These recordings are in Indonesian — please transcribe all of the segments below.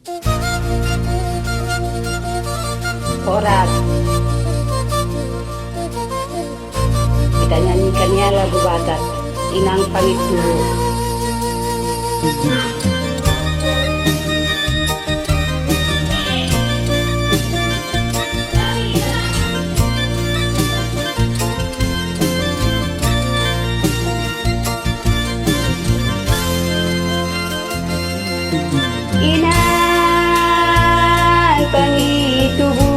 Orat. Kita nyanyikannya lagu Batak, Inang Pamit Dulu. Inang Pamit Dulu.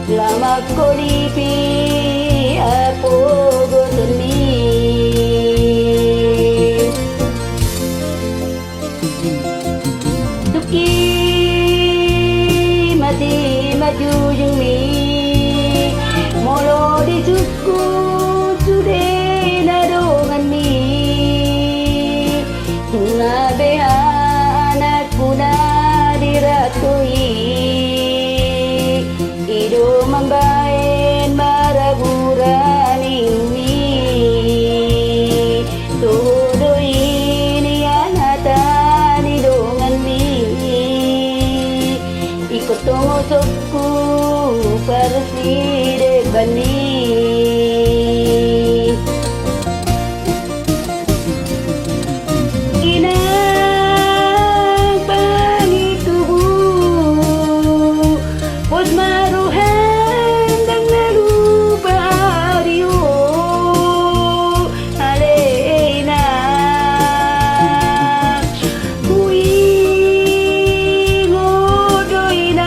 Lama kolipi apo godemi Tuki mati maju yung mi Molo di suku sude nadongan mi Nabeha anak kuna diratui Ido mambain maraguran mi Todo ini anatan idongan mi Ikut tungusokku perside bani Inang Pamit Dulu Pos maruhan dan nalupa ariyo Alena Kui ngodoinan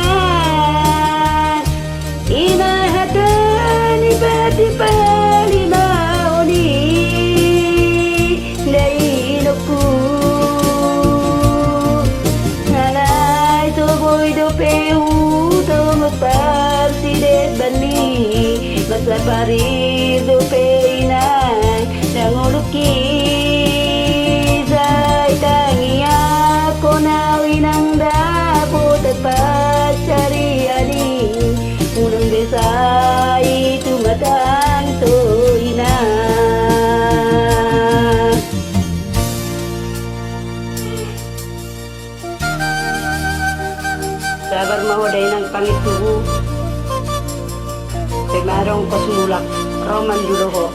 Inahatan iba-iba limaoni Dainoku Nalay soboy dopeu Perside bani Basa parido peinan Nanguluki Zay tangiya Konawin ang dapo Tepat cariani Unang desay Tumatang toina Sabar mahuday ng Pamit Dulu Pemarong Kosmulak Roman Duloho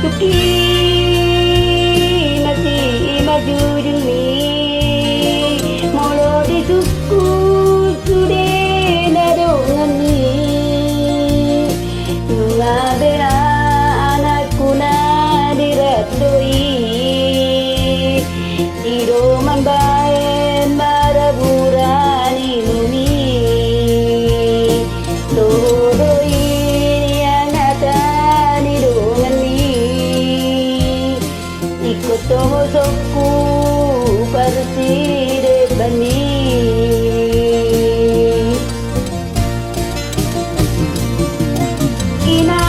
Tuki Jujung mi Molo di suku sude nadongan mi Nungabea anakku na diratdoi Ido mambaen maraburani mi Todo ini angatan idongan mi Ikut tungusokku perside bani Inang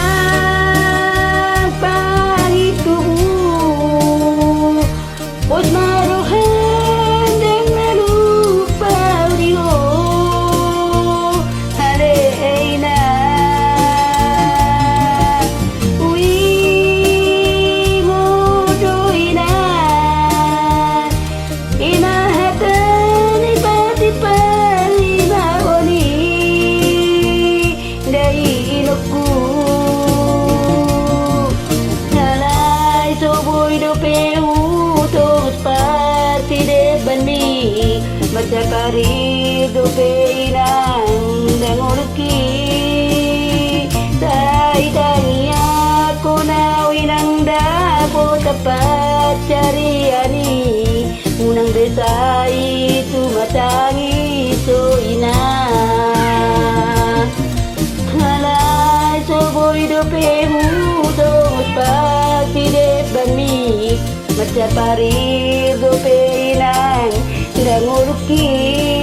Pamit Dulu Pos maruhan dan nalupa rio Alena Ui ngodoinan Inahatan iba-iba limaoni Dainoku Nalay soboy dopeu Tos partide bani Baca parido peinan Danguluki Say tangiya Konawin ang dapo Tepat cariani Unang desa Majapahit do peinan dangurki